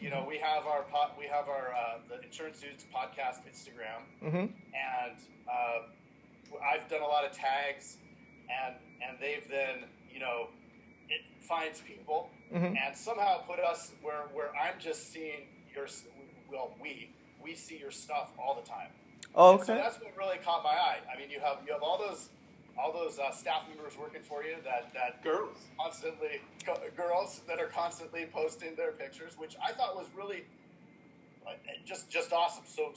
we have our the Insurance Dudes podcast Instagram, and I've done a lot of tags, and they've then it finds people, and somehow put us where I'm just seeing we see your stuff all the time. Oh, And okay. so that's what really caught my eye. I mean, you have all those staff members working for you that girls that are constantly posting their pictures, which I thought was really just awesome. So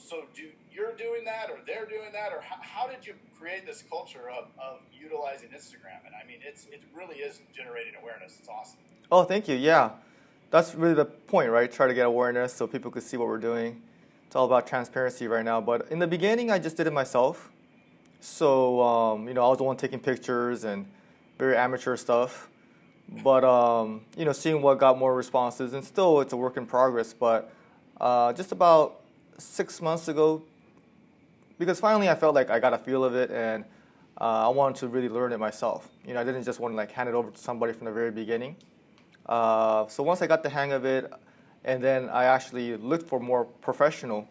you're doing that, or they're doing that, or how did you create this culture of utilizing Instagram? And I mean, it really is generating awareness. It's awesome. Oh, thank you. Yeah, that's really the point, right? Try to get awareness so people could see what we're doing. It's all about transparency right now. But in the beginning, I just did it myself. So, I was the one taking pictures and very amateur stuff. But, seeing what got more responses, and still it's a work in progress. But just about 6 months ago, because finally I felt like I got a feel of it, and I wanted to really learn it myself. I didn't just want to hand it over to somebody from the very beginning. So once I got the hang of it, and then I actually looked for more professional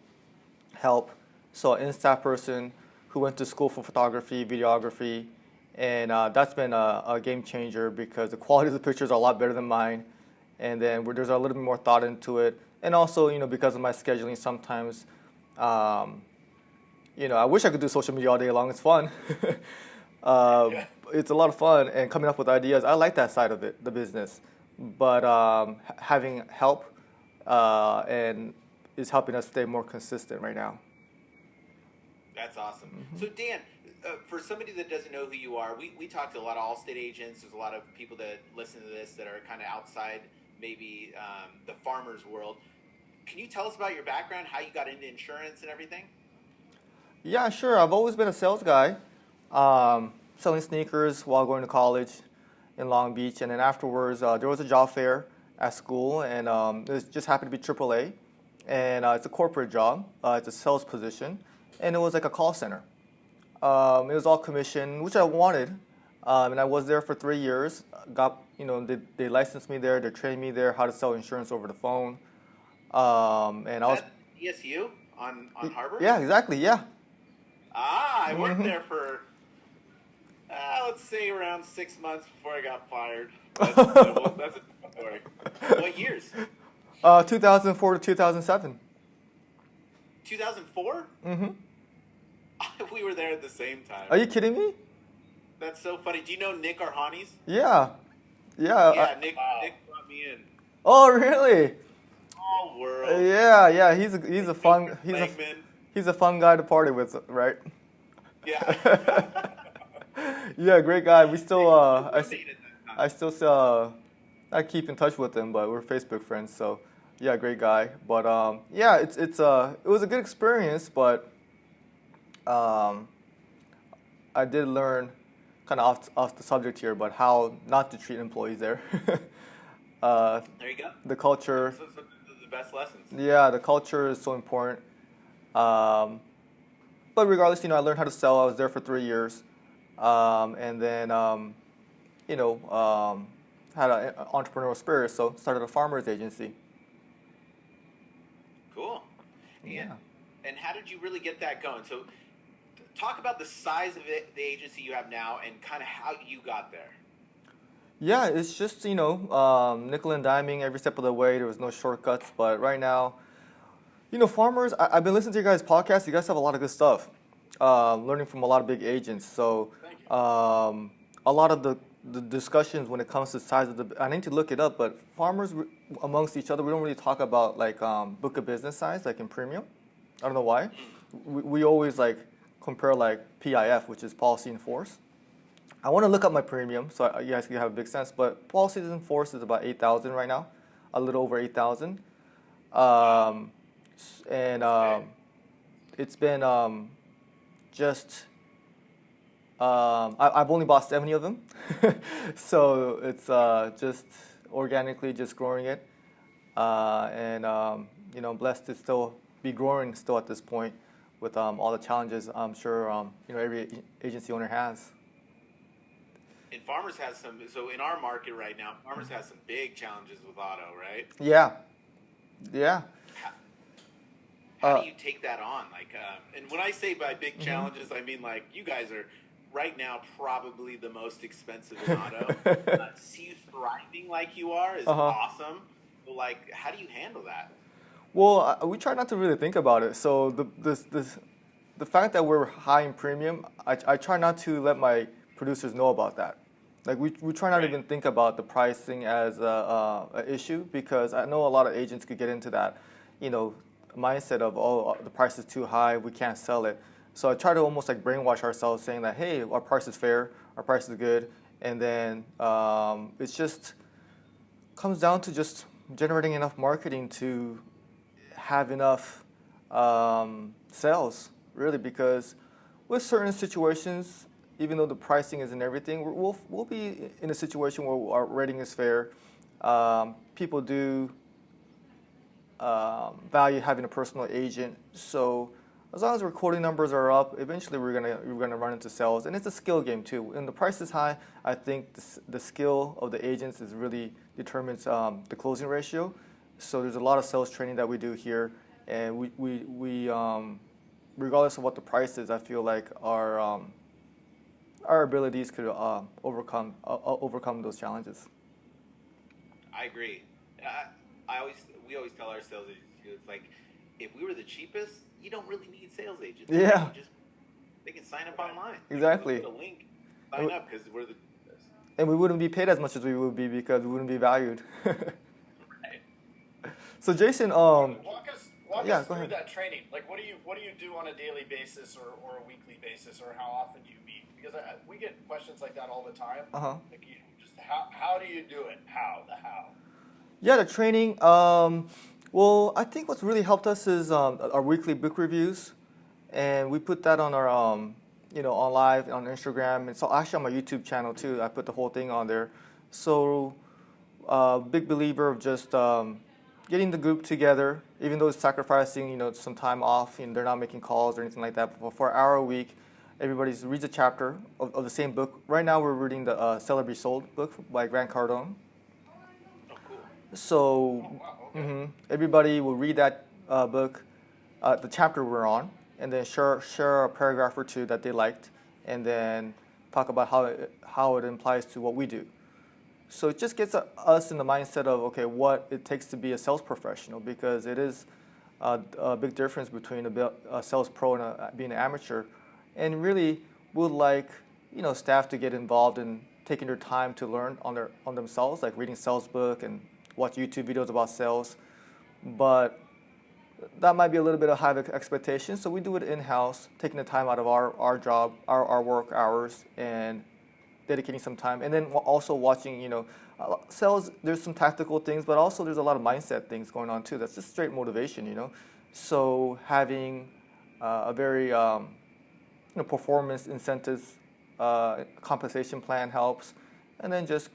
help. So an in-staff person who went to school for photography, videography, and that's been a game changer because the quality of the pictures are a lot better than mine. And then there's a little bit more thought into it. And also, because of my scheduling, sometimes, I wish I could do social media all day long. It's fun. It's a lot of fun, and coming up with ideas. I like that side of it, the business. But having help and is helping us stay more consistent right now. That's awesome. So Dan, for somebody that doesn't know who you are, we talk to a lot of Allstate agents. There's a lot of people that listen to this that are kind of outside maybe the farmer's world. Can you tell us about your background, how you got into insurance and everything? Yeah, sure. I've always been a sales guy, selling sneakers while going to college in Long Beach. And then afterwards, there was a job fair at school, and it just happened to be AAA. And it's a corporate job. It's a sales position. And it was like a call center. It was all commission, which I wanted. And I was there for 3 years. They licensed me there. They trained me there how to sell insurance over the phone. And I was ESU on Harbor? Yeah, exactly. Yeah. I worked there for let's say around 6 months before I got fired. That's a story. What years? 2004 to 2007. 2004? Mm-hmm. We were there at the same time. Are you kidding me? That's so funny. Do you know Nick Arhanis? Yeah. Yeah, Nick brought me in. Oh, really? Small world. Yeah. He's a fun he's a fun guy to party with, right? Yeah. Yeah, great guy. We still I still I keep in touch with him, but we're Facebook friends. So yeah, great guy. But it was a good experience, but I did learn kind of off the subject here, but how not to treat employees there. There you go. The culture. Those are the best lessons. Yeah, the culture is so important. But regardless, I learned how to sell. I was there for 3 years, and then had an entrepreneurial spirit, so started a farmers agency. Cool. Yeah. And how did you really get that going? So talk about the size of the agency you have now and kind of how you got there. Yeah, it's just, nickel and diming every step of the way. There was no shortcuts. But right now, farmers, I've been listening to your guys' podcast. You guys have a lot of good stuff, learning from a lot of big agents. So a lot of the discussions when it comes to size of I need to look it up, but farmers amongst each other, we don't really talk about book of business size, like in premium. I don't know why. We always compare PIF, which is policy in force. I want to look up my premium so you guys can have a big sense, but policies in force is about 8,000 right now, a little over 8,000. It's been just, I've only bought 70 of them, so it's just organically just growing it, and blessed to still be growing still at this point with all the challenges I'm sure every agency owner has. And Farmers has so in our market right now, Farmers has some big challenges with auto, right? Yeah. Yeah. How do you take that on? Like, and when I say by big challenges, I mean like you guys are right now probably the most expensive in auto. To see you thriving like you are is awesome. But like, how do you handle that? Well, we try not to really think about it. So the fact that we're high in premium, I try not to let my producers know about that. Like we try not to even think about the pricing as a issue, because I know a lot of agents could get into that, mindset of, oh, the price is too high, we can't sell it. So I try to almost like brainwash ourselves, saying that, hey, our price is fair, our price is good, and then it's just comes down to just generating enough marketing to have enough sales, really, because with certain situations, even though the pricing isn't everything, we'll be in a situation where our rating is fair. People do value having a personal agent, so as long as our quoting numbers are up, eventually we're gonna run into sales, and it's a skill game too. When the price is high, I think the skill of the agents is really determines the closing ratio. So there's a lot of sales training that we do here, and we regardless of what the price is, I feel like our abilities could overcome those challenges. I agree. We always tell our sales agents, it's like, if we were the cheapest, you don't really need sales agents. Yeah. They can sign up online. Exactly. Put a link, sign up, because we're the cheapest. And we wouldn't be paid as much as we would be because we wouldn't be valued. Right. So Jason, walk us go through ahead. that training. Like, what do you do on a daily basis or a weekly basis, or how often do you meet? Because we get questions like that all the time. Like, just how do you do it? How? Yeah, the training. Well, I think what's really helped us is our weekly book reviews, and we put that on our on live on Instagram. It's actually on my YouTube channel too. I put the whole thing on there. So, big believer of just getting the group together, even though it's sacrificing some time off. They're not making calls or anything like that. But for an hour a week, everybody reads a chapter of the same book. Right now, we're reading the Sell or Be Sold book by Grant Cardone. So everybody will read that book, the chapter we're on, and then share a paragraph or two that they liked, and then talk about how it applies to what we do. So it just gets us in the mindset of, okay, what it takes to be a sales professional, because it is a big difference between a sales pro and being an amateur. And really would like staff to get involved in taking their time to learn on themselves, like reading sales book and watch YouTube videos about sales, but that might be a little bit of high expectation. So we do it in-house, taking the time out of our job, our work hours, and dedicating some time. And then also watching, sales, there's some tactical things, but also there's a lot of mindset things going on too. That's just straight motivation, So having a very, performance incentives, compensation plan helps. And then just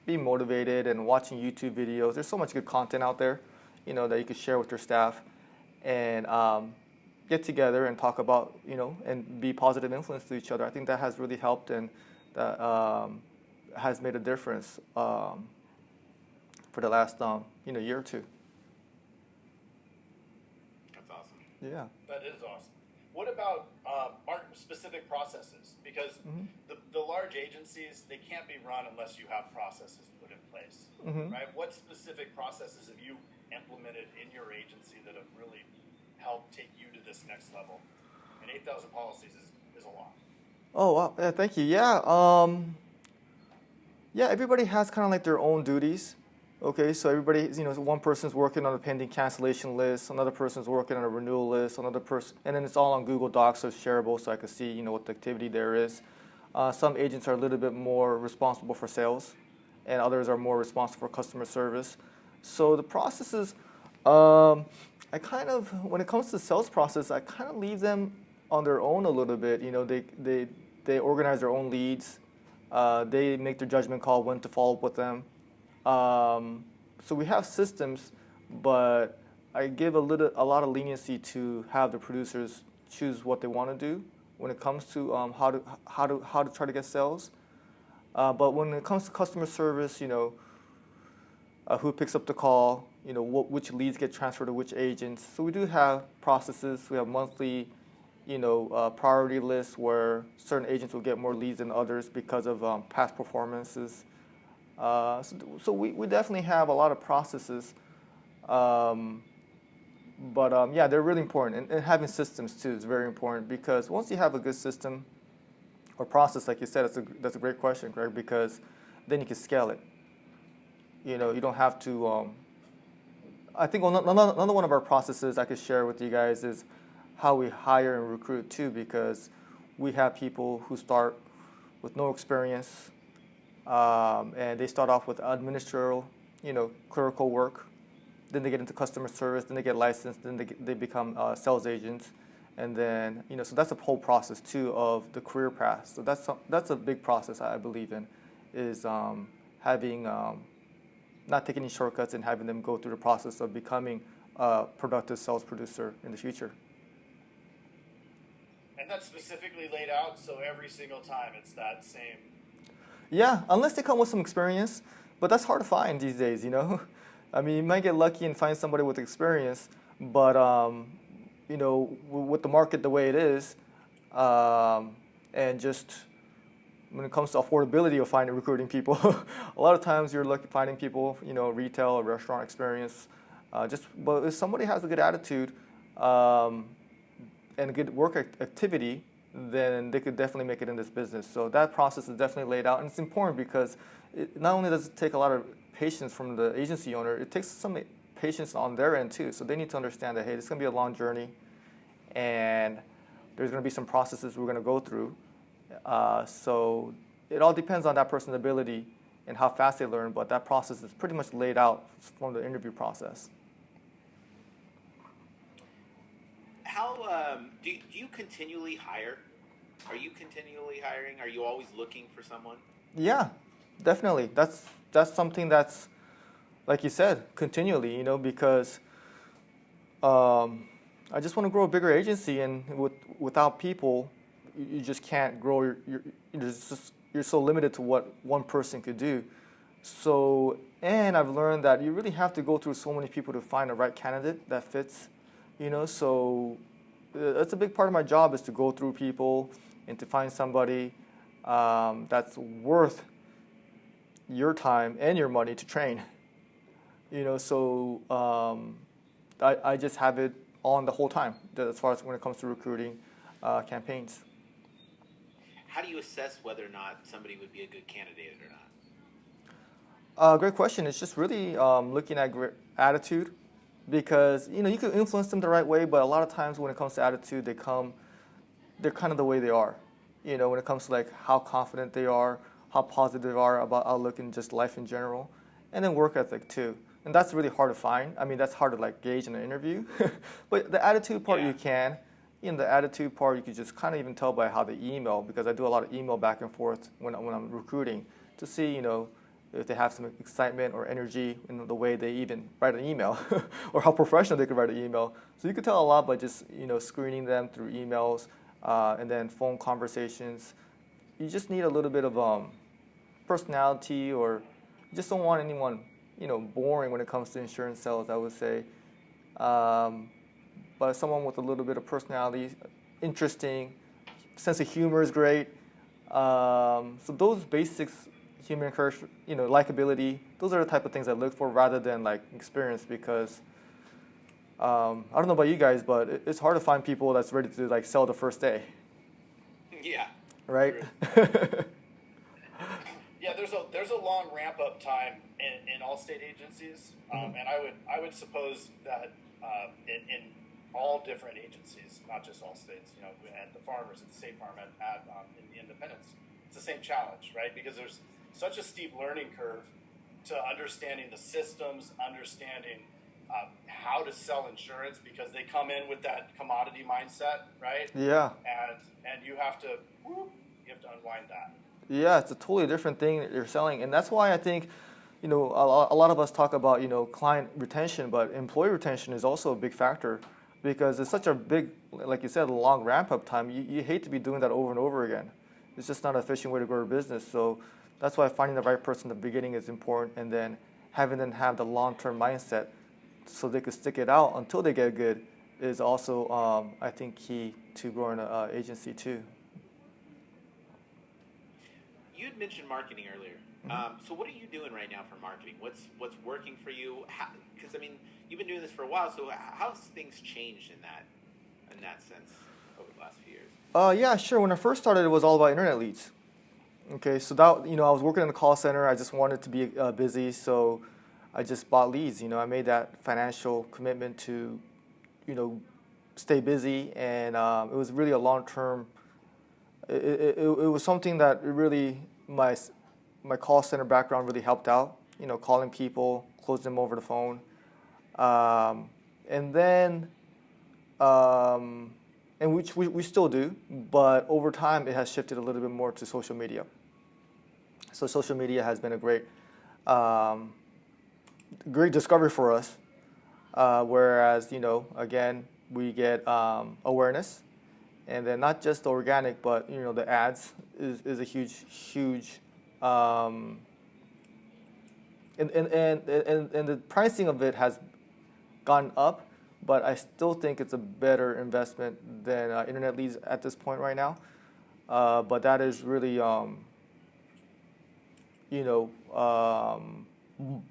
be motivated and watching YouTube videos. There's so much good content out there, that you can share with your staff, and get together and talk about, and be positive influence to each other. I think that has really helped, and that has made a difference for the last year or two. That's awesome. Yeah. That is awesome. What about specific processes? Because the large agencies, they can't be run unless you have processes put in place, right? What specific processes have you implemented in your agency that have really helped take you to this next level? And 8,000 policies is a lot. Oh, wow. Yeah, thank you. Yeah. Yeah, everybody has kind of like their own duties. Okay, so everybody, one person's working on a pending cancellation list, another person's working on a renewal list, another person, and then it's all on Google Docs, so it's shareable, so I can see, what the activity there is. Some agents are a little bit more responsible for sales, and others are more responsible for customer service. So the processes, when it comes to the sales process, I kind of leave them on their own a little bit. They organize their own leads. They make their judgment call when to follow up with them. So we have systems, but I give a lot of leniency to have the producers choose what they want to do when it comes to how to try to get sales. But when it comes to customer service, who picks up the call, which leads get transferred to which agents. So we do have processes. We have monthly, priority lists where certain agents will get more leads than others because of past performances. So we definitely have a lot of processes. But yeah, they're really important. And having systems too is very important, because once you have a good system or process, like you said, that's a great question, Greg, because then you can scale it. You don't have to. I think another one of our processes I could share with you guys is how we hire and recruit too, because we have people who start with no experience, and they start off with administrative, clerical work. Then they get into customer service. Then they get licensed. Then they become sales agents, and then so that's a whole process too of the career path. So that's a big process I believe in, is having not taking any shortcuts and having them go through the process of becoming a productive sales producer in the future. And that's specifically laid out, so every single time it's that same. Yeah, unless they come with some experience, but that's hard to find these days, I mean, you might get lucky and find somebody with experience, but, with the market the way it is, and just when it comes to affordability of recruiting people, a lot of times you're finding people, retail or restaurant experience. But if somebody has a good attitude and a good work activity, then they could definitely make it in this business. So that process is definitely laid out, and it's important because not only does it take a lot of patience from the agency owner, it takes some patience on their end too. So they need to understand that, hey, this is going to be a long journey, and there's going to be some processes we're going to go through. So it all depends on that person's ability and how fast they learn, but that process is pretty much laid out from the interview process. How do you continually hire? Are you continually hiring? Are you always looking for someone? Yeah, definitely. That's something that's, like you said, continually, because I just want to grow a bigger agency, and without people, you just can't grow. You're so limited to what one person could do. So, and I've learned that you really have to go through so many people to find the right candidate that fits. So that's a big part of my job, is to go through people and to find somebody that's worth your time and your money to train. So I just have it on the whole time, as far as when it comes to recruiting campaigns. How do you assess whether or not somebody would be a good candidate or not? Great question. It's just really looking at attitude, because you can influence them the right way, but a lot of times when it comes to attitude, they're kind of the way they are. When it comes to like how confident they are, how positive they are about outlook and just life in general, and then work ethic too. And that's really hard to find. I mean, that's hard to gauge in an interview. But the attitude part, you can. The attitude part, you can just kind of even tell by how they email, because I do a lot of email back and forth when I'm recruiting to see, if they have some excitement or energy in the way they even write an email, or how professional they could write an email. So you can tell a lot by just, screening them through emails and then phone conversations. You just need a little bit of personality, or you just don't want anyone, boring when it comes to insurance sales, I would say. But someone with a little bit of personality, interesting, sense of humor is great. So those basics, human encouragement, likability, those are the type of things I look for rather than experience, because I don't know about you guys, but it's hard to find people that's ready to sell the first day. Yeah. Right? Yeah, there's a long ramp up time in all state agencies, and I would suppose that in all different agencies, not just all states, at the farmers, at the state farm, in the independents, it's the same challenge, right? Because there's such a steep learning curve to understanding the systems, understanding how to sell insurance, because they come in with that commodity mindset, right? Yeah. And you have to unwind that. Yeah, it's a totally different thing that you're selling, and that's why I think, a lot of us talk about client retention, but employee retention is also a big factor, because it's such a big, like you said, long ramp up time. You hate to be doing that over and over again. It's just not an efficient way to grow a business. So that's why finding the right person at the beginning is important, and then having them have the long-term mindset so they could stick it out until they get good is also, I think, key to growing an agency too. You had mentioned marketing earlier. So what are you doing right now for marketing? What's working for you? Because I mean, you've been doing this for a while. So how's things changed in that sense over the last few years? Yeah, sure. When I first started, it was all about internet leads. Okay, so that I was working in the call center. I just wanted to be busy, so I just bought leads. I made that financial commitment to, stay busy, and it was really a long-term. It was something that really my call center background really helped out. Calling people, closing them over the phone, and then and which we still do, but over time it has shifted a little bit more to social media. So social media has been a great discovery for us. Whereas again, we get awareness. And then not just the organic, but the ads is a huge, and the pricing of it has gone up, but I still think it's a better investment than internet leads at this point right now. But that is really a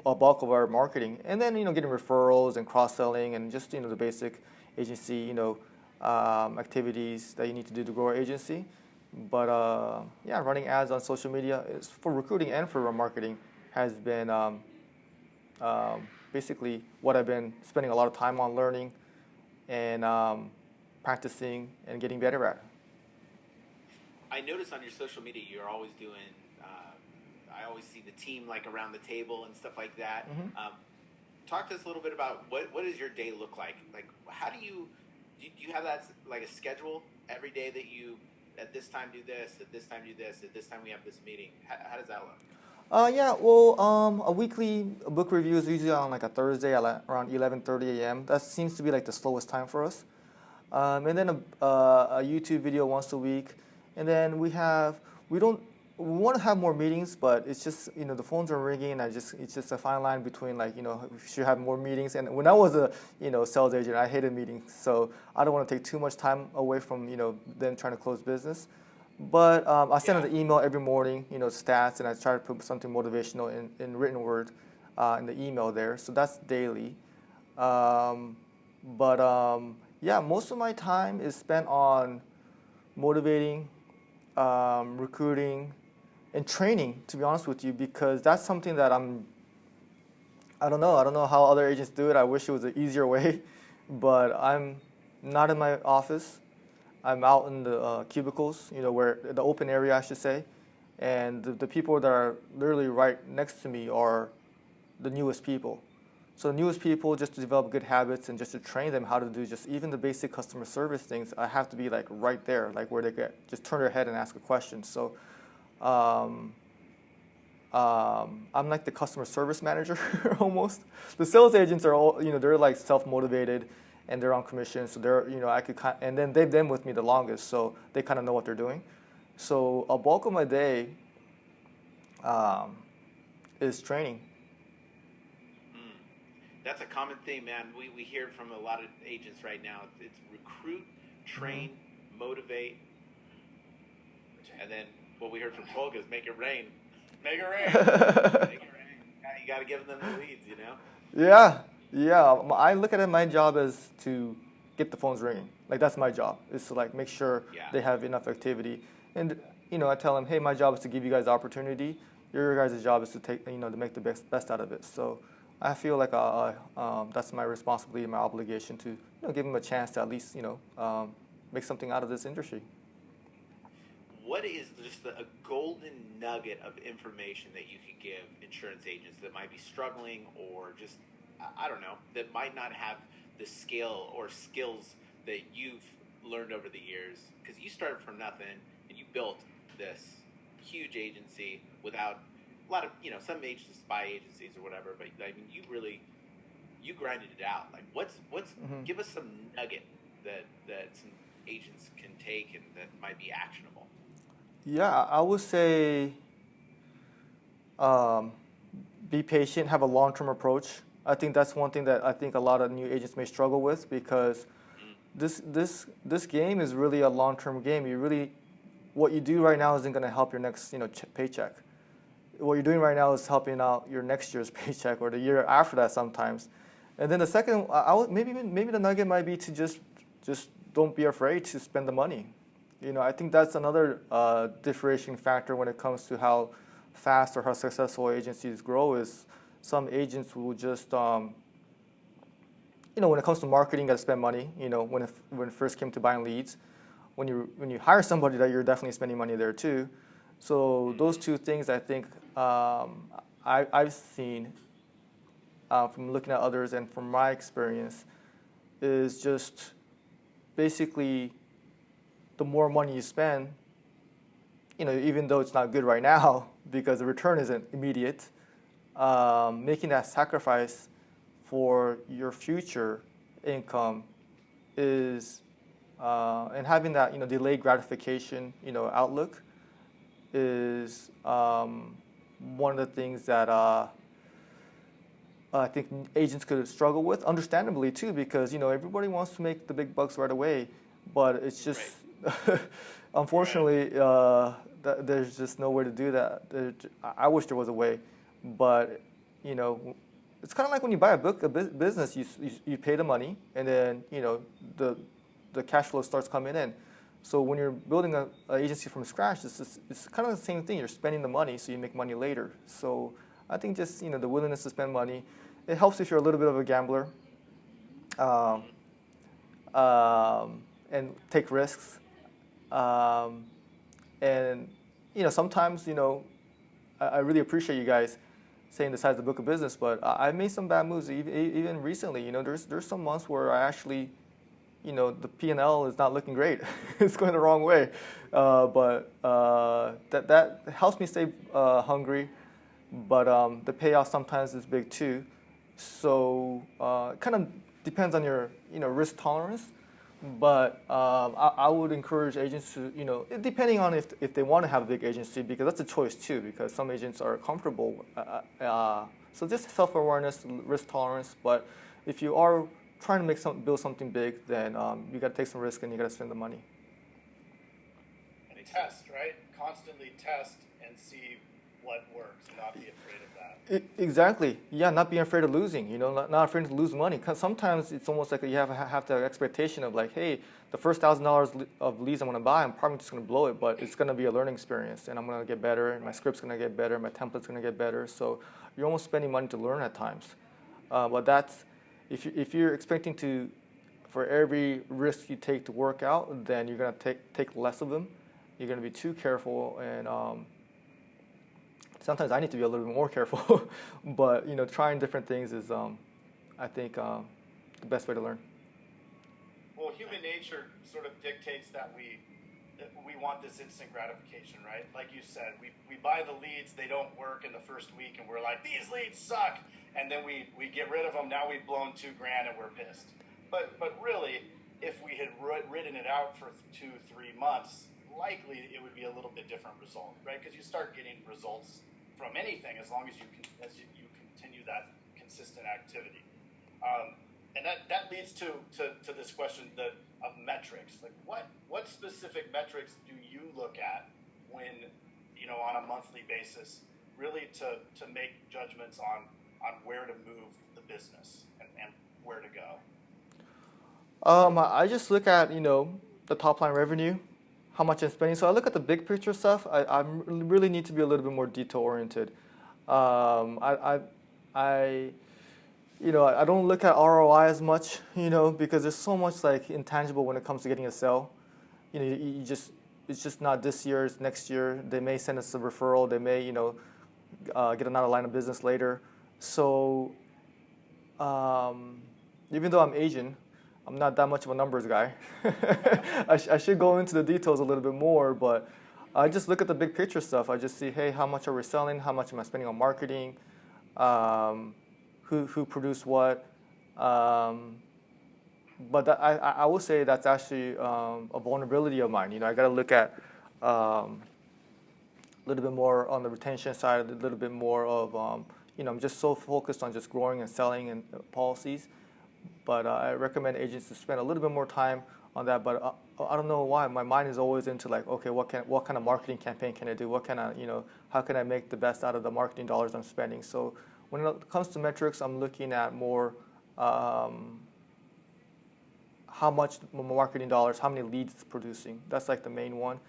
bulk of our marketing, and then getting referrals and cross selling and just the basic agency activities that you need to do to grow our agency. But running ads on social media is for recruiting and for marketing has been basically what I've been spending a lot of time on learning and practicing and getting better at. I notice on your social media you're always doing. I always see the team like around the table and stuff like that. Mm-hmm. Talk to us a little bit about what does your day look like? Like, how do you have that like a schedule every day that you at this time do this, at this time do this, at this time we have this meeting? How does that look? A weekly book review is usually on like a Thursday around 11:30 a.m. That seems to be like the slowest time for us. And then a YouTube video once a week. And then we want to have more meetings, but it's just the phones are ringing. It's just a fine line between we should have more meetings. And when I was a sales agent, I hated meetings, so I don't want to take too much time away from them trying to close business. But I send an email every morning, stats, and I try to put something motivational in written word in the email there. So that's daily. Most of my time is spent on motivating, recruiting, and training, to be honest with you, because that's something that I don't know how other agents do it. I wish it was an easier way, but I'm not in my office. I'm out in the cubicles, where the open area, I should say, and the people that are literally right next to me are the newest people. So the newest people, just to develop good habits and just to train them how to do just even the basic customer service things, I have to be like right there, like where they get just turn their head and ask a question. So I'm like the customer service manager almost. The sales agents are all, they're like self-motivated and they're on commission. So they're, and then they've been with me the longest, so they kind of know what they're doing. So a bulk of my day is training. That's a common theme, man. We hear from a lot of agents right now. It's recruit, train, motivate, and then what we heard from Tolga is make it rain. Make it rain. Make it rain. You got to give them the leads, Yeah. I look at it, my job is to get the phones ringing. Like that's my job, is to like make sure they have enough activity. And I tell them, hey, my job is to give you guys opportunity. Your guys' job is to take, to make the best out of it. So I feel like that's my responsibility and my obligation to give them a chance to at least make something out of this industry. What is just a golden nugget of information that you could give insurance agents that might be struggling or just, I don't know, that might not have the skill or skills that you've learned over the years? Because you started from nothing and you built this huge agency without a lot of, some agents buy agencies or whatever, but I mean, you grinded it out. Like what's give us some nugget that some agents can take and that might be actionable. Yeah, I would say be patient, have a long-term approach. I think that's one thing that I think a lot of new agents may struggle with, because this game is really a long-term game. What you do right now isn't going to help your next paycheck. What you're doing right now is helping out your next year's paycheck or the year after that sometimes. And then the second, maybe the nugget might be to just don't be afraid to spend the money. I think that's another differentiating factor when it comes to how fast or how successful agencies grow. Is some agents will just, when it comes to marketing, you got to spend money. When it first came to buying leads, when you hire somebody, that you're definitely spending money there too. So those two things, I think, I've seen from looking at others and from my experience, is just basically the more money you spend, even though it's not good right now because the return isn't immediate, making that sacrifice for your future income is, and having that delayed gratification outlook is one of the things that I think agents could struggle with, understandably too, because everybody wants to make the big bucks right away, but it's just unfortunately there's just no way to do that. I wish there was a way, but it's kind of like when you buy a business, you pay the money, and then the cash flow starts coming in. So when you're building an agency from scratch, it's kind of the same thing. You're spending the money, so you make money later. So I think just the willingness to spend money, it helps if you're a little bit of a gambler, and take risks. And sometimes I really appreciate you guys saying the size of the book of business, but I made some bad moves even recently. There's some months where I actually, the P&L is not looking great. It's going the wrong way. But that helps me stay hungry. But the payoff sometimes is big too. So it kind of depends on your risk tolerance. But I would encourage agents to, depending on if they want to have a big agency, because that's a choice too, because some agents are comfortable. So just self-awareness, risk tolerance. But if you are trying to build something big, then you got to take some risk and you got to spend the money. And test, right? Constantly test and see what works, and not be afraid of that. Exactly. Yeah, not being afraid of losing. Not afraid to lose money. Because sometimes it's almost like you have to have the expectation of like, hey, the first $1,000 of leads I'm going to buy, I'm probably just going to blow it, but it's going to be a learning experience, and I'm going to get better, and my script's going to get better, my template's going to get better. So you're almost spending money to learn at times. But that's if you're expecting to, for every risk you take to work out, then you're going to take less of them. You're going to be too careful, and sometimes I need to be a little bit more careful. But trying different things is, I think, the best way to learn. Well, human nature sort of dictates that we want this instant gratification, right? Like you said, we buy the leads, they don't work in the first week, and we're like, these leads suck. And then we get rid of them. Now we've blown $2,000 and we're pissed. But really, if we had ridden it out for 2-3 months, likely it would be a little bit different result, right? Because you start getting results from anything as long as you continue that consistent activity. And that leads to this question of metrics. Like what specific metrics do you look at when on a monthly basis, really to make judgments on where to move the business and where to go? I just look at the top line revenue, how much I'm spending. So I look at the big picture stuff. I really need to be a little bit more detail oriented. I don't look at ROI as much, because there's so much like intangible when it comes to getting a sale. It's just not this year, it's next year. They may send us a referral. They may, get another line of business later. So even though I'm Asian, I'm not that much of a numbers guy. I should go into the details a little bit more, but I just look at the big picture stuff. I just see, hey, how much are we selling? How much am I spending on marketing? Who produced what? But I will say that's actually a vulnerability of mine. I got to look at a little bit more on the retention side, a little bit more of I'm just so focused on just growing and selling and policies. But I recommend agents to spend a little bit more time on that. But I don't know why my mind is always into like, okay, what kind of marketing campaign can I do? What kind of, how can I make the best out of the marketing dollars I'm spending? So when it comes to metrics, I'm looking at more how much marketing dollars, how many leads it's producing. That's like the main one.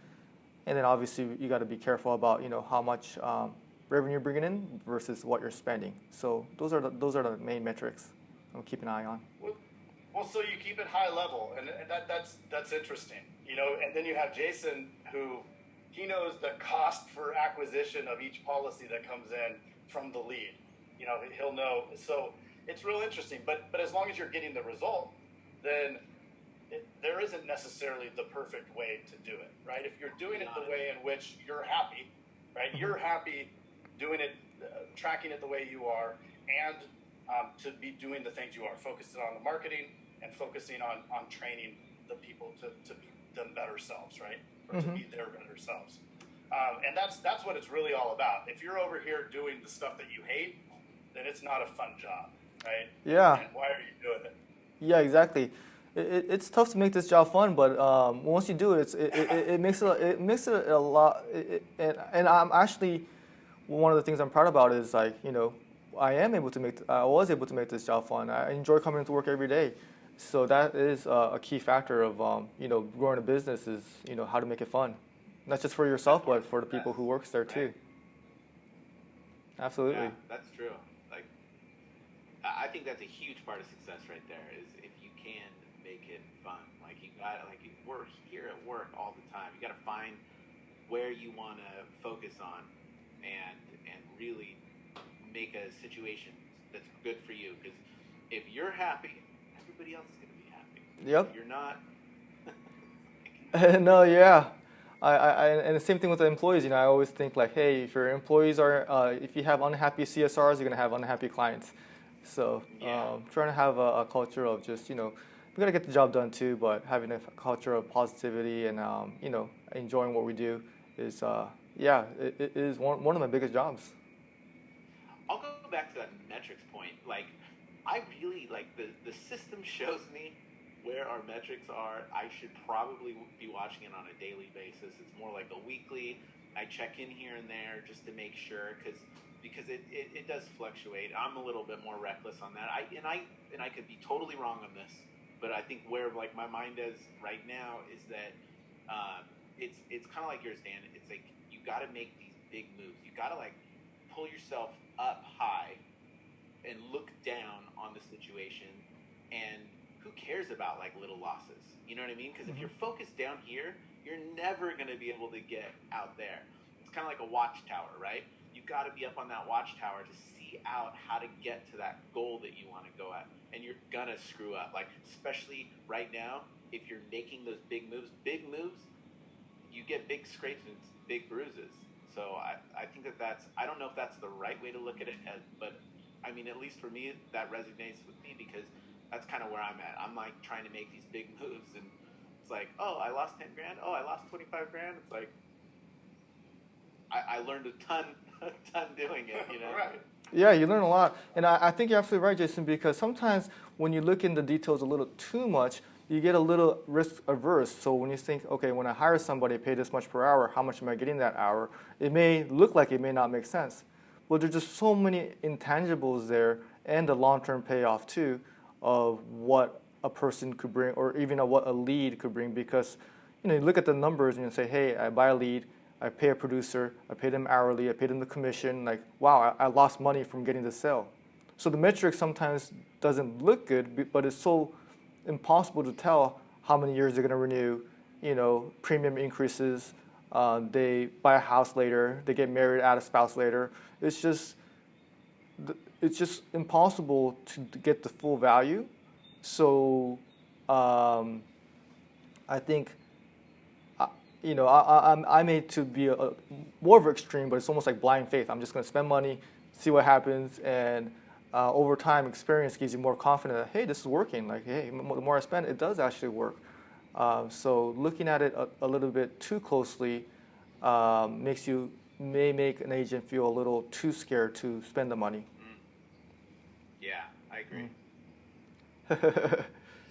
And then obviously you got to be careful about how much revenue you're bringing in versus what you're spending. So those are the main metrics I'm keeping an eye on. Well, so you keep it high level, and that's interesting. And then you have Jason, who he knows the cost for acquisition of each policy that comes in from the lead. He'll know. So it's real interesting. But as long as you're getting the result, then there isn't necessarily the perfect way to do it, right? If you're doing it the way in which you're happy, right? You're happy doing it, tracking it the way you are, and to be doing the things you are, focusing on the marketing and focusing on training the people to be them better selves, right? Or to be their better selves. And that's what it's really all about. If you're over here doing the stuff that you hate, then it's not a fun job, right? Yeah. And why are you doing it? Yeah, exactly. It's tough to make this job fun, but once you do it, it makes it a lot. And I'm actually, one of the things I'm proud about is like I was able to make this job fun. I enjoy coming to work every day, so that is a key factor of growing a business is how to make it fun, not just for yourself but for the people who works there too. Absolutely. Yeah, that's true. Like, I think that's a huge part of success right there is if you can make it fun. Like we're here at work all the time. You got to find where you want to focus on and really make a situation that's good for you. Because if you're happy, everybody else is going to be happy. Yep. If you're not. No, yeah. I and the same thing with the employees. I always think like, hey, if your employees if you have unhappy CSRs, you're going to have unhappy clients. So trying to have a culture of just, we got to get the job done too, but having a culture of positivity and, enjoying what we do is, it is one of my biggest jobs. I'll go back to that metrics point. Like, I really, the system shows me where our metrics are. I should probably be watching it on a daily basis. It's more like a weekly. I check in here and there just to make sure because it does fluctuate. I'm a little bit more reckless on that. I could be totally wrong on this, but I think where like my mind is right now is that it's kind of like yours, Dan. It's like you got to make these big moves. You got to like pull yourself up high and look down on the situation. And who cares about like little losses? You know what I mean? Because if you're focused down here, you're never going to be able to get out there. It's kind of like a watchtower, right? You've got to be up on that watchtower to see out how to get to that goal that you want to go at. And you're going to screw up. Like, especially right now, if you're making those big moves, you get big scrapes and big bruises. So I think that's, I don't know if that's the right way to look at it, but I mean, at least for me, that resonates with me because that's kind of where I'm at. I'm like trying to make these big moves and it's like, oh, I lost 10 grand. Oh, I lost 25 grand. It's like, I learned a ton doing it, Right. Yeah, you learn a lot. And I think you're absolutely right, Jason, because sometimes when you look in the details a little too much, you get a little risk averse. So when you think, okay, when I hire somebody, I pay this much per hour, how much am I getting that hour? It may look like it may not make sense. But there's just so many intangibles there and the long-term payoff too of what a person could bring or even what a lead could bring because, you look at the numbers and you say, hey, I buy a lead, I pay a producer, I pay them hourly, I pay them the commission, like, wow, I lost money from getting the sale. So the metric sometimes doesn't look good, but it's so impossible to tell how many years they're going to renew, premium increases, they buy a house later, they get married, add a spouse later. It's just impossible to get the full value. So I think, I made to be more of an extreme, but it's almost like blind faith. I'm just going to spend money, see what happens, and over time, experience gives you more confidence that, hey, this is working. Like, hey, the more I spend, it does actually work. So looking at it a little bit too closely may make an agent feel a little too scared to spend the money. Yeah, I agree. Mm.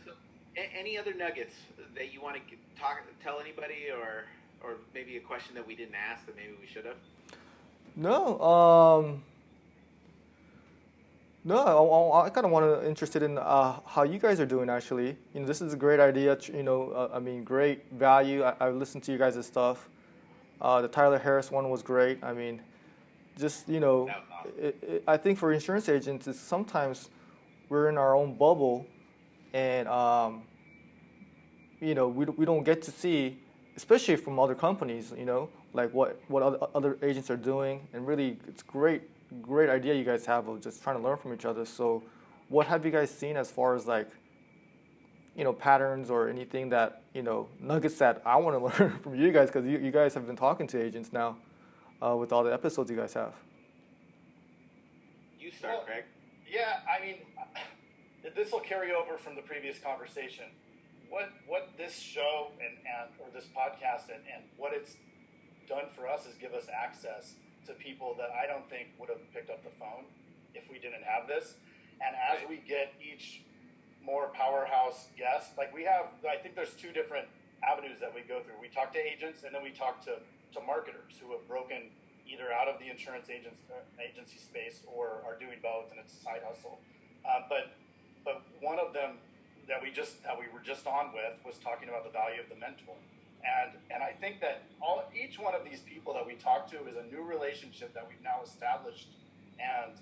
So, any other nuggets that you want to tell anybody, or maybe a question that we didn't ask that maybe we should have? No, no. I kind of want to interested in how you guys are doing. Actually, this is a great idea. I mean, great value. I listened to you guys' stuff. The Tyler Harris one was great. I mean, just That was awesome. I think for insurance agents, it's sometimes we're in our own bubble, and we don't get to see, especially from other companies, like what other agents are doing, and really it's great idea you guys have of just trying to learn from each other. So, what have you guys seen as far as like, patterns or anything that nuggets that I want to learn from you guys, because you guys have been talking to agents now, with all the episodes you guys have. You start, Craig. Yeah, I mean, this will carry over from the previous conversation. What this show or this podcast and what it's done for us is give us access to people that I don't think would have picked up the phone if we didn't have this. And as we get each more powerhouse guest, like we have, I think there's two different avenues that we go through. We talk to agents, and then we talk to marketers who have broken either out of the insurance agency space or are doing both, and it's a side hustle. But one of them that we were just on with was talking about the value of the mentor, and I think that each one of these people that we talk to is a new relationship that we've now established, and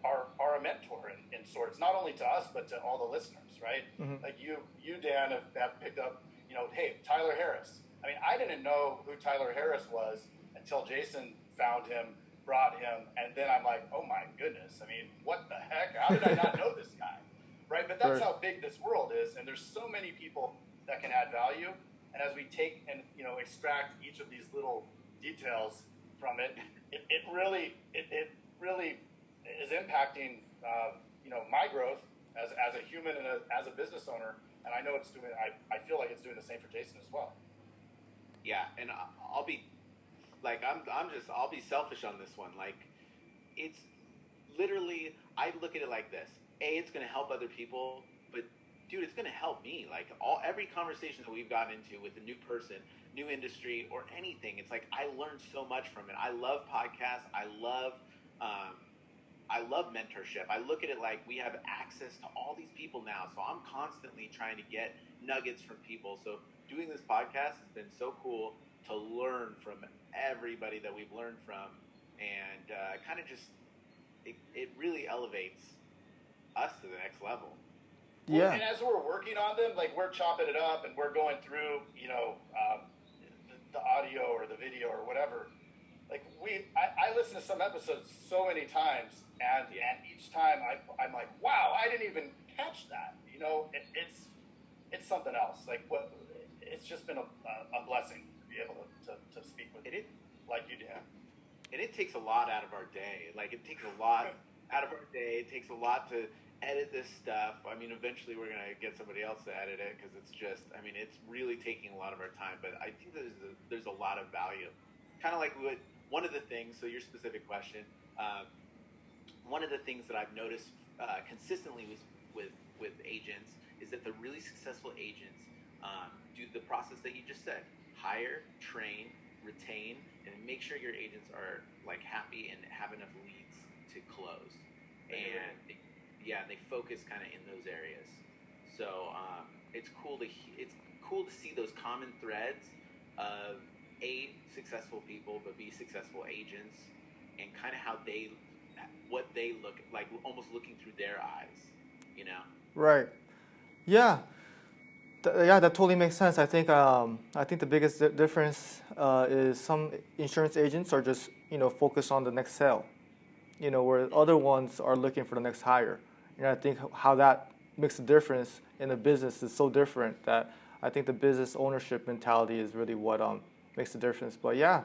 are a mentor in sorts, not only to us but to all the listeners, right? Mm-hmm. Like you Dan have picked up, hey, Tyler Harris. I mean, I didn't know who Tyler Harris was until Jason found him, brought him, and then I'm like, oh my goodness, I mean, what the heck? How did I not know this guy? Right? But that's how big this world is, and there's so many people that can add value. And as we take and extract each of these little details from it, it really is impacting my growth as a human and as a business owner. And I know it's doing. I feel like it's doing the same for Jason as well. Yeah, and I'll be like I'll be selfish on this one. Like, it's literally, I look at it like this. It's going to help other people, but dude, it's going to help me. Like every conversation that we've gotten into with a new person, new industry, or anything, it's like I learned so much from it. I love podcasts. I love mentorship. I look at it like we have access to all these people now, so I'm constantly trying to get nuggets from people. So doing this podcast has been so cool to learn from everybody that we've learned from, and kind of just it really elevates us to the next level. Yeah. Well, and as we're working on them, like we're chopping it up and we're going through, the audio or the video or whatever. Like I listen to some episodes so many times, and each time I'm like, wow, I didn't even catch that. It's something else. Like it's just been a blessing to be able to speak with you like you did. And it takes a lot out of our day. Like it takes a lot out of our day. It takes a lot to edit this stuff. I mean, eventually we're gonna get somebody else to edit it because it's really taking a lot of our time. But I think there's a lot of value. Kind of like one of the things. So your specific question. One of the things that I've noticed consistently with agents is that the really successful agents do the process that you just said: hire, train, retain, and make sure your agents are like happy and have enough leads to close. And they focus kind of in those areas. So it's cool to see those common threads of successful people, but B, successful agents, and kind of what they look like, almost looking through their eyes, Right. Yeah. Yeah, that totally makes sense. I think the biggest difference is some insurance agents are just focused on the next sale, where other ones are looking for the next hire. And I think how that makes a difference in the business is so different that I think the business ownership mentality is really what makes the difference. But yeah,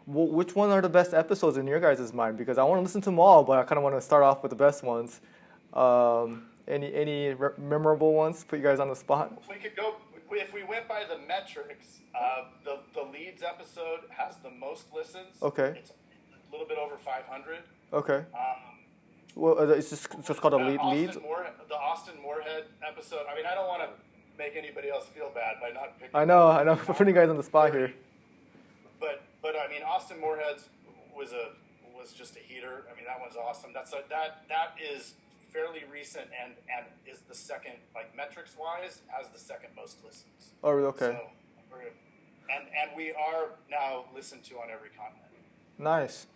which one are the best episodes in your guys' mind? Because I want to listen to them all, but I kind of want to start off with the best ones. Any memorable ones? Put you guys on the spot. We could go if we went by the metrics. The leads episode has the most listens. Okay. It's a little bit over 500. Okay. Well, it's just called a leads. The Austin Moorhead episode. I mean, I don't want to make anybody else feel bad by not picking. I know. We're putting you guys on the spot here. But I mean, Austin Moorhead was just a heater. I mean, that one's awesome. That is fairly recent and is the second, like metrics wise, has the second most listens. Oh, okay. So and we are now listened to on every continent. Nice.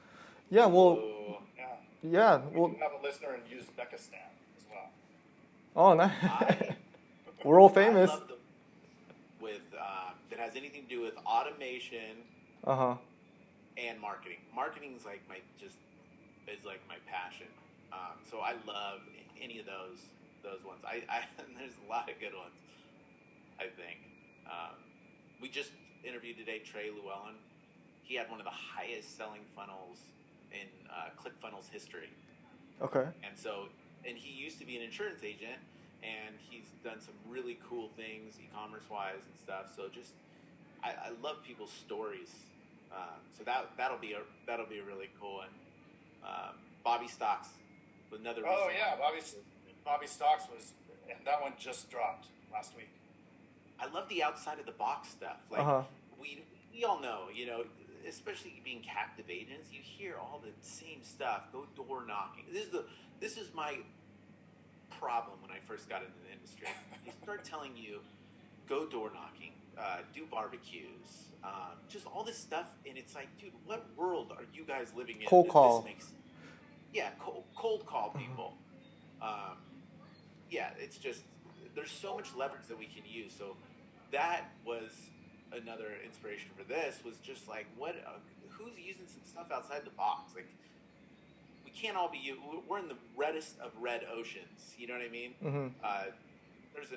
Yeah. Well. Yeah. We do have a listener in Uzbekistan as well. Oh, nice. We're all famous. I love that has anything to do with automation. And marketing. Marketing is like my passion. So I love any of those ones. There's a lot of good ones. I think. We just interviewed today Trey Llewellyn. He had one of the highest selling funnels in ClickFunnels history. Okay. And he used to be an insurance agent, and he's done some really cool things e-commerce wise and stuff. So I love people's stories. So that'll be a really cool one. Bobby Stocks, another. Oh yeah, Bobby Stocks and that one just dropped last week. I love the outside of the box stuff. Like we all know, especially being captive agents, you hear all the same stuff. Go door knocking. This is my problem when I first got into the industry. They start telling you, go door knocking, do barbecues, just all this stuff, and it's like, dude, what world are you guys living in? Cold call. Cold call people. It's just there's so much leverage that we can use. So that was another inspiration for this. Was just like, who's using some stuff outside the box? Like, we can't all be. We're in the reddest of red oceans. You know what I mean? Mm-hmm. There's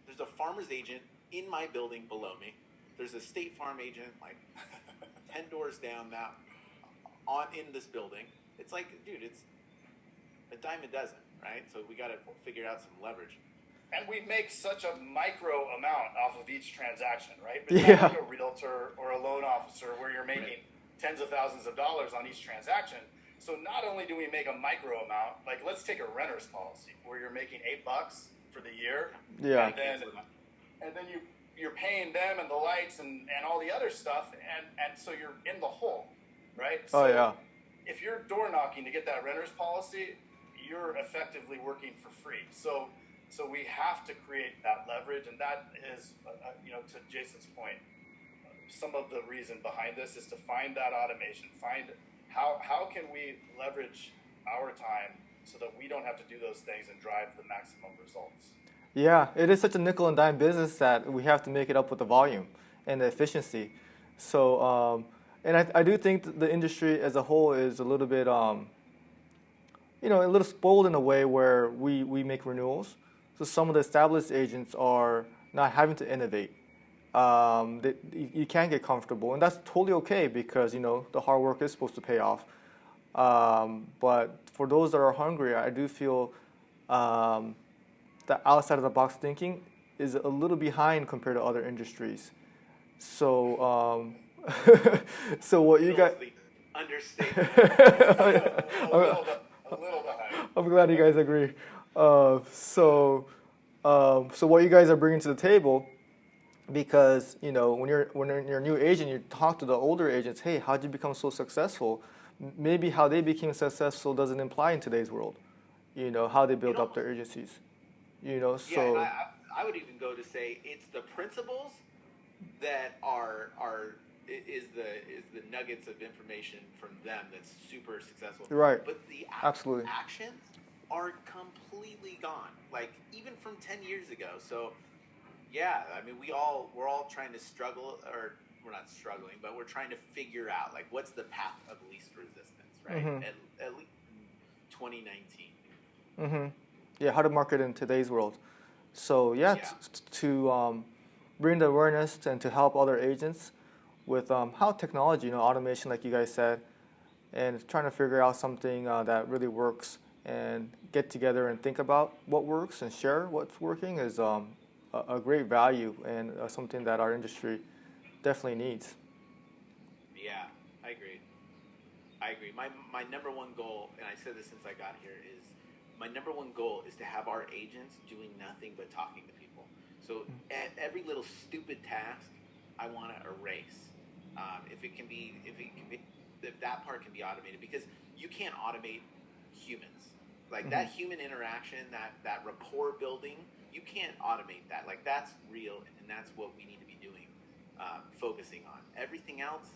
there's a farmer's agent in my building below me. There's a State Farm agent like 10 doors down now in this building. It's like, dude, it's a dime a dozen, right? So we got to figure out some leverage. And we make such a micro amount off of each transaction, right? But it's not like a realtor or a loan officer where you're making tens of thousands of dollars on each transaction. So not only do we make a micro amount, like let's take a renter's policy where you're making $8 for the year. Yeah. And then you're paying them and the lights and all the other stuff, and so you're in the hole, right? So if you're door knocking to get that renter's policy, you're effectively working for free. So we have to create that leverage, and that is, to Jason's point, some of the reason behind this is to find that automation, find how can we leverage our time so that we don't have to do those things and drive the maximum results. Yeah, it is such a nickel and dime business that we have to make it up with the volume and the efficiency. So, and I do think the industry as a whole is a little bit, a little spoiled in a way where we make renewals. So some of the established agents are not having to innovate. You can get comfortable, and that's totally okay because, the hard work is supposed to pay off. But for those that are hungry, I do feel the outside of the box thinking is a little behind compared to other industries. So, so what you guys understand? a little behind. I'm glad you guys agree. So what you guys are bringing to the table, because when you're a new agent, you talk to the older agents. Hey, how'd you become so successful? Maybe how they became successful doesn't imply in today's world. How they built up their agencies. So yeah, I would even go to say it's the principles that is the nuggets of information from them that's super successful. Right. But the absolutely actions are completely gone. Like even from 10 years ago. So yeah, I mean we're all trying to struggle, or we're not struggling, but we're trying to figure out like what's the path of least resistance, right? Mm-hmm. At least 2019. Mm-hmm. Yeah, how to market in today's world. So to bring the awareness and to help other agents with how technology, automation, like you guys said, and trying to figure out something that really works and get together and think about what works and share what's working is a great value and something that our industry definitely needs. Yeah, I agree. I agree. My number one goal, and I said this since I got here, is my number one goal is to have our agents doing nothing but talking to people. So at every little stupid task, I want to erase. If that part can be automated, because you can't automate humans. Like that human interaction, that rapport building, you can't automate that. Like that's real, and that's what we need to be doing, focusing on. Everything else,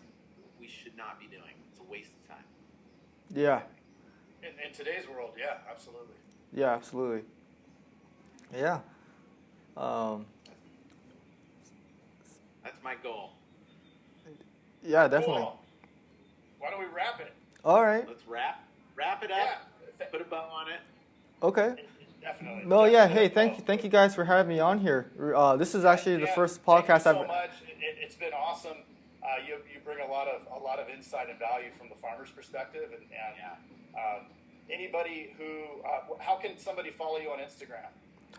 we should not be doing. It's a waste of time. Yeah. In today's world, yeah, absolutely. Yeah, absolutely. Yeah. That's my goal. Yeah, definitely. Cool. Why don't we wrap it? All right. Let's wrap it up. Yeah. Put a bow on it. Okay. Definitely. No, yeah. Hey, thank you guys for having me on here. This is actually the first podcast Thank you so much. It's been awesome. You bring a lot of insight and value from the farmer's perspective, and anybody who how can somebody follow you on Instagram?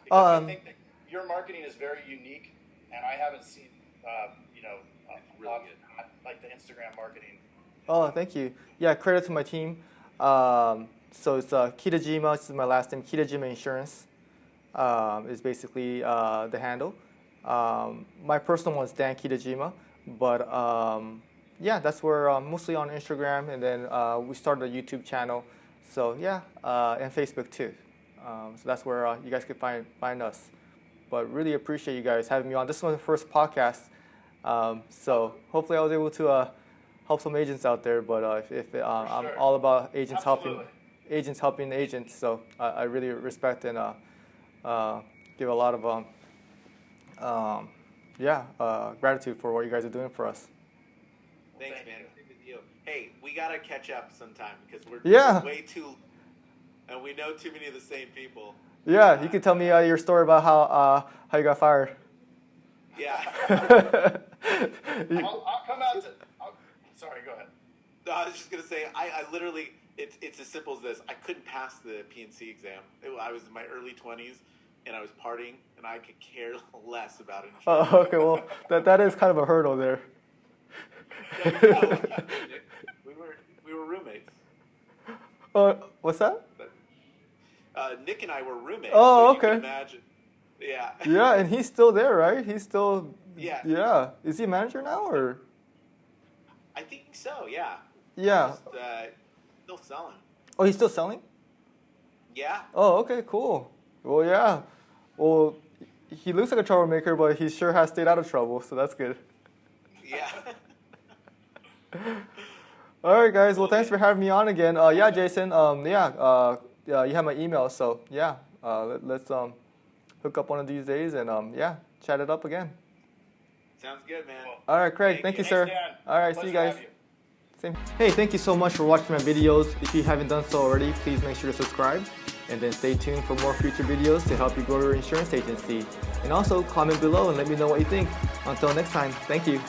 Because I think that your marketing is very unique, and I haven't seen a lot of like the Instagram marketing. Oh, thank you. Yeah, credit to my team. So it's Kitajima, which is my last name. Kitajima Insurance is basically the handle. My personal one is Dan Kitajima, but yeah, that's where mostly on Instagram, and then we started a YouTube channel. So yeah, and Facebook too. So that's where you guys can find us. But really appreciate you guys having me on. This is my first podcast, so hopefully I was able to help some agents out there. But I'm all about agents helping agents. So I really respect and give a lot of gratitude for what you guys are doing for us. Thanks, man. Same with you. Hey, we gotta catch up sometime because we're way too, and we know too many of the same people. Yeah, you can tell me your story about how you got fired. Yeah. I'll come out to. Sorry, go ahead. No, I was just gonna say I literally it's as simple as this. I couldn't pass the PNC exam. I was in my early 20s, and I was partying, and I could care less about it. Oh, okay. Well, that is kind of a hurdle there. We were roommates. What's that? Nick and I were roommates. Oh, so okay. You can imagine. Yeah. Yeah, and he's still there, right? He's still. Yeah. Yeah. Is he a manager now, or? I think so. Yeah. Yeah. Just, still selling. Oh, he's still selling? Yeah. Oh, okay, cool. Well, yeah. Well, he looks like a troublemaker, but he sure has stayed out of trouble, so that's good. Yeah. All right, guys. Well, thanks for having me on again. Yeah, Jason. You have my email, so yeah. Let's hook up one of these days and chat it up again. Sounds good, man. All right, Craig. Thank you, sir. Dan. All right, see you guys. Same. Hey, thank you so much for watching my videos. If you haven't done so already, please make sure to subscribe. And then stay tuned for more future videos to help you grow your insurance agency. And also, comment below and let me know what you think. Until next time, thank you.